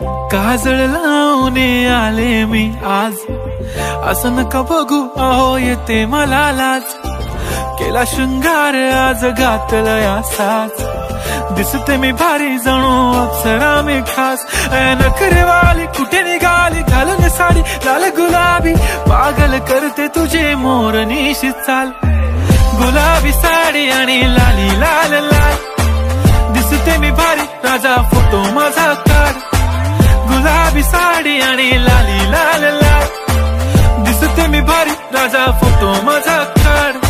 काजळ लावून आले मी आज, असं नका बघू अहो येते मला लाज. केला शृंगार आज घातलं साज, दिसते मी भारी जणू अप्सरा मी खास. नखरेवाली कुठे निघाली घालून साडी लाल गुलाबी, पागल करते तुझे मोरनीशी चाल. गुलाबी साडी आणि लाली लाल लाल, दिसते मी भारी राजा फोटो माझा काढ. गुलाबी साडी आणि लाली लाल लाल, दिसते मी भारी राजा फोटो माझा काढ.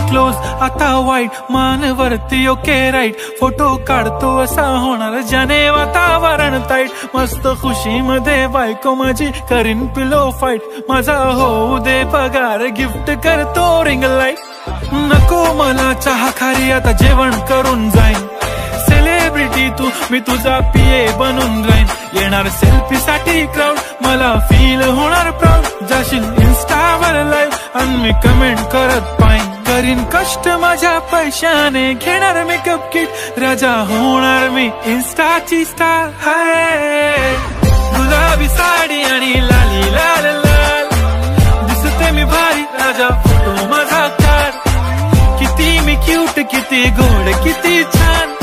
क्लोज आता वाईट मानवरती ओके राईट, फोटो काढतो असा होणार ज्याने वातावरण ताईट. मस्त खुशी मध्ये बायको माझी करीन पिलो फाईट, माझा होऊ दे पगार गिफ्ट करतो रिंग लाईट. नको मला चहा खारी आता जेवण करून जाईन, सेलिब्रिटी तू मी तुझा पीए बनून राहीन. येणार सेल्फी साठी क्राऊड मला फील होणार प्राऊड, जाशील इन्स्टावर लाईव्ह आणि मी कमेंट करत पाईन. करीन कष्ट माझ्या पैशाने घेणार मेकअप किट, राजा होणार मी इन्स्टाची स्टार. हाय गुलाबी साडी आणि लाली लाल लाल, दिसते मी भारी राजा फोटो माझा काढ. किती मी क्यूट किती गोड किती छान,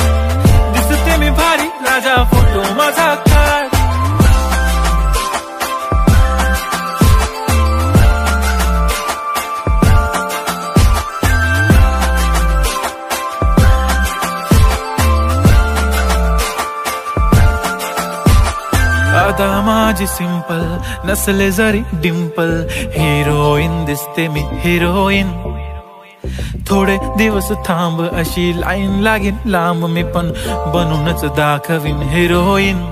दिसते मी भारी राजा फोटो माझा काढ. अदा माझी सिंपल नसले जरी डिंपल, हिरोईन दिसते मी हिरोईन. थोडे दिवस थांब अशी लाईन लागेल लांब, मी पण बनूनच दाखवीन हिरोईन.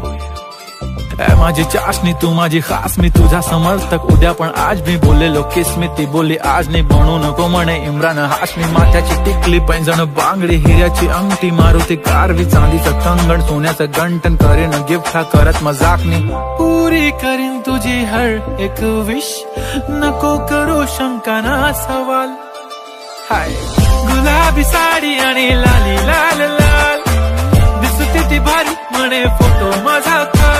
माझी चाशनी तू माझी खास, मी तुझा समर्थक उद्या पण आज मी बोललेलो किस मी, ती बोलली आज नाही बनू नको म्हणे इम्रान हाशमी. माथ्याची टिकली पैंजण बांगडी हिऱ्याची अंगठी, मारुती कारवी चांदीचं कंगण सोन्याचं गंटन, करेन गिफ्ट हा करत मजाकनी. पुरी करीन तुझी हर एक विश, नको करू शंका ना सवाल. हाय गुलाबी साडी आणि लाली लाल लाल, दिसते ती भारी म्हणे फोटो माझा काढ.